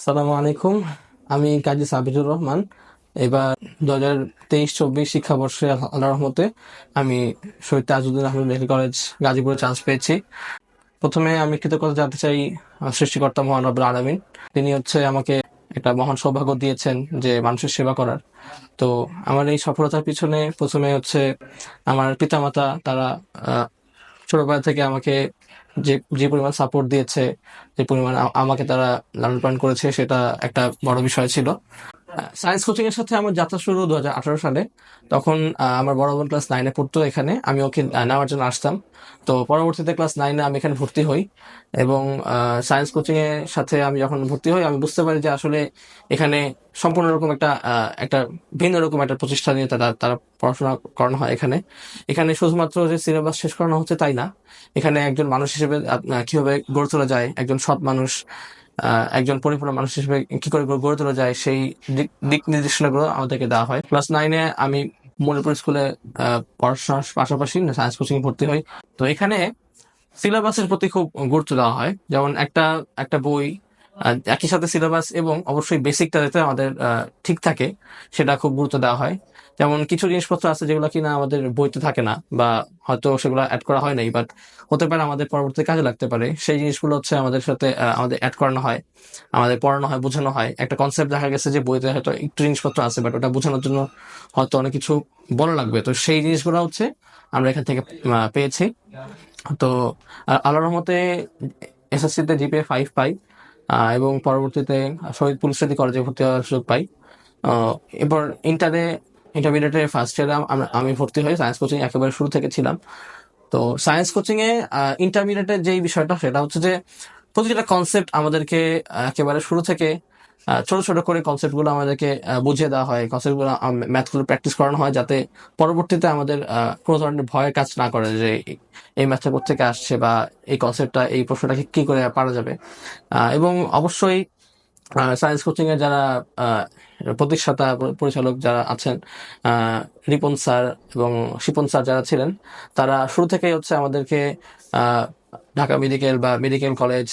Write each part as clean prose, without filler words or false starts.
সালামু আলাইকুম। আমি কাজী সাবিজুর রহমান। এবার 2023-24 শিক্ষাবর্ষে আল্লাহর রহমতে আমি শহীদ তাজউদ্দিন আহমেদ মেডিকেল কলেজ গাজীপুরে চান্স পেয়েছি। প্রথমে আমি কৃতজ্ঞতা জানাতে চাই সৃষ্টিকর্তা মহান রব্বুল আলামিন। তিনি আমাকে একটা মহান সৌভাগ্য দিয়েছেন যে মানুষের সেবা করার। তো আমার এই সফলতার পিছনে প্রথমে আমার পিতামাতা, তারা ছোটবেলা থেকে আমাকে যে যে পরিমাণ সাপোর্ট দিয়েছে, যে পরিমাণ আমাকে তারা লালন পালন করেছে, সেটা একটা বড় বিষয় ছিল। সায়েন্স কোচিং এর সাথে আমার যাত্রা শুরু 2018 সালে। তখন আমার বড় বোন ক্লাস 9-এ পড়তো এখানে, আমি ওকে নেওয়ার জন্য আসতাম। তো পরবর্তীতে ক্লাস 9-এ আমি এখানে ভর্তি হই এবং সায়েন্স কোচিং এর সাথে আমি যখন ভর্তি হই, আমি বুঝতে পারি যে আসলে এখানে সম্পূর্ণ রকম একটা ভিন্ন রকম একটা প্রতিষ্ঠান নিয়ে তারা তারা পড়াশোনা করানো হয়। এখানে এখানে শুধুমাত্র যে সিলেবাস শেষ করানো হচ্ছে তাই না, এখানে একজন মানুষ হিসেবে কিভাবে গড়ে তোলা যায়, একজন সৎ মানুষ, একজন পরিপূর্ণ মানুষ হিসেবে কি করে গড়ে তোলা যায়, সেই দিক দিক নির্দেশনাগুলো আমাদেরকে দেওয়া হয়। ক্লাস 9-এ আমি মনিপুর স্কুলে পড়াশোনার পাশাপাশি সায়েন্স কোচিং ভর্তি হই। তো এখানে সিলেবাসের প্রতি খুব গুরুত্ব দেওয়া হয়। যেমন একটা একটা বই, একই সাথে সিলেবাস এবং অবশ্যই বেসিকটা যাতে আমাদের ঠিক থাকে, সেটা খুব গুরুত্ব দেওয়া হয়। যেমন কিছু জিনিসপত্র আছে যেগুলো কিনা আমাদের বইতে থাকে না, বা হয়তো সেগুলো অ্যাড করা হয় নাই, বাট হতে পারে আমাদের পরবর্তী কাজে লাগতে পারে। সেই জিনিসগুলো আমাদের সাথে আমাদের অ্যাড করানো হয়, আমাদের পড়ানো হয়, বোঝানো হয়। একটা কনসেপ্ট দেখা গেছে যে বইতে হয়তো একটু জিনিসপত্র আছে, বাট ওটা বোঝানোর জন্য হয়তো অনেক কিছু বলা লাগবে। তো সেই জিনিসগুলো আমরা এখান থেকে পেয়েছি। তো আল্লাহর রহমতে এসএসসিতে জিপিএ 5 পাই, এবং পরবর্তীতে শহীদ পুলিশ কলেজে ভর্তি হওয়ার সুযোগ পাই। এরপর ইন্টারমিডিয়েটের ফার্স্ট ইয়ারে আমি ভর্তি হই। সায়েন্স কোচিং একেবারে শুরু থেকে ছিলাম। তো সায়েন্স কোচিং এ ইন্টারমিডিয়েটের যেই বিষয়টা, সেটা হচ্ছে যে প্রতিটা কনসেপ্ট আমাদেরকে একেবারে শুরু থেকে ছোট ছোট করে কনসেপ্ট গুলো আমাদেরকে বুঝিয়ে দেওয়া হয়। কনসেপ্ট গুলো, ম্যাথ গুলো প্র্যাকটিস করানো হয়, যাতে পরবর্তীতে আমাদের কোনো ধরনের ভয়ের কাজ না করে যে এই ম্যাথটা কোথেকে আসছে, বা এই কনসেপ্টটা, এই প্রশ্নটাকে কি করে পারা যাবে। এবং অবশ্যই সায়েন্স কোচিং এর যারা আহ, প্রতিষ্ঠাতা পরিচালক যারা আছেন, আহ, রিপন স্যার এবং শিপন স্যার যারা ছিলেন, তারা শুরু থেকেই আমাদেরকে আহ, ঢাকা মেডিকেল বা মেডিকেল কলেজ,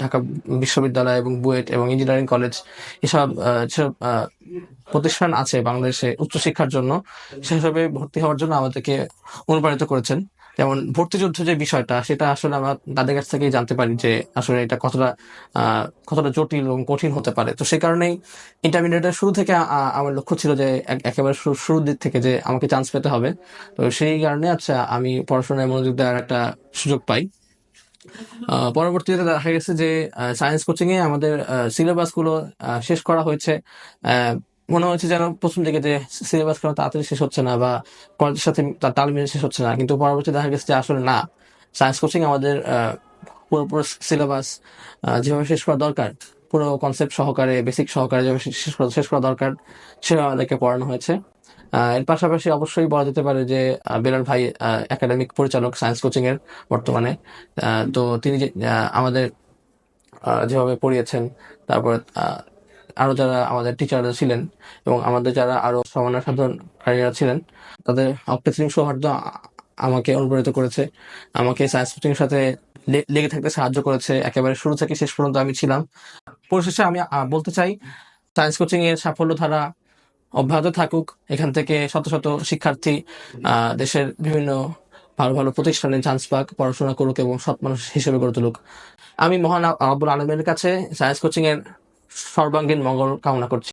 ঢাকা বিশ্ববিদ্যালয় এবং বুয়েট এবং ইঞ্জিনিয়ারিং কলেজ, যেসব প্রতিষ্ঠান আছে বাংলাদেশে উচ্চশিক্ষার জন্য, সেসবে ভর্তি হওয়ার জন্য আমাদেরকে অনুপ্রাণিত করেছেন। যেমন ভর্তিযুদ্ধ যে বিষয়টা, সেটা আসলে আমরা তাদের কাছ থেকেই জানতে পারি যে আসলে এটা কতটা জটিল এবং কঠিন হতে পারে। তো সেই কারণেই ইন্টারমিডিয়েটের শুরু থেকে আমার লক্ষ্য ছিল যে একেবারে শুরুর দিক থেকে যে আমাকে চান্স পেতে হবে। তো সেই কারণে আমি পড়াশোনায় মনোযোগ দেওয়ার একটা সুযোগ পাই। পরবর্তীতে দেখা গেছে যে সায়েন্স কোচিং এ আমাদের সিলেবাস গুলো শেষ করা হয়েছে। আহ, মনে হচ্ছে যেন প্রথম দিকে যে সিলেবাস গুলো তাড়াতাড়ি শেষ হচ্ছে না, বা কলেজের সাথে তার তাল মিলিয়ে শেষ হচ্ছে না, কিন্তু পরবর্তী দেখা গেছে যে আসলে না, সায়েন্স কোচিং আমাদের পুরো সিলেবাস যেভাবে শেষ করা দরকার, পুরো কনসেপ্ট সহকারে, বেসিক সহকারে যেভাবে শেষ করা দরকার, সেভাবে আমাদেরকে পড়ানো হয়েছে। এর পাশাপাশি অবশ্যই বলা যেতে পারে যে বেলাল ভাই একাডেমিক পরিচালক সায়েন্স কোচিং এর বর্তমানে। তো তিনি যে আমাদের যেভাবে পড়িয়েছেন, তারপর আরো যারা আমাদের টিচাররা ছিলেন, এবং আমাদের যারা আরো সমানা সাধনকারীরা ছিলেন, তাদের অকৃত্রিম সৌহার্দ্য আমাকে অনুপ্রাণিত করেছে, আমাকে সায়েন্স কোচিং এর সাথে লেগে থাকতে সাহায্য করেছে। একেবারে শুরু থেকে শেষ পর্যন্ত আমি ছিলাম। পরিশেষে আমি বলতে চাই, সায়েন্স কোচিং এর সাফল্য ধারা অব্যাহত থাকুক। এখান থেকে শত শত শিক্ষার্থী দেশের বিভিন্ন ভালো ভালো প্রতিষ্ঠানে চান্স পাক, পড়াশোনা করুক এবং সৎ মানুষ হিসেবে গড়ে তুলুক। আমি মহান আব্বুল আলমের কাছে সায়েন্স কোচিং এর সর্বাঙ্গীন মঙ্গল কামনা করছি।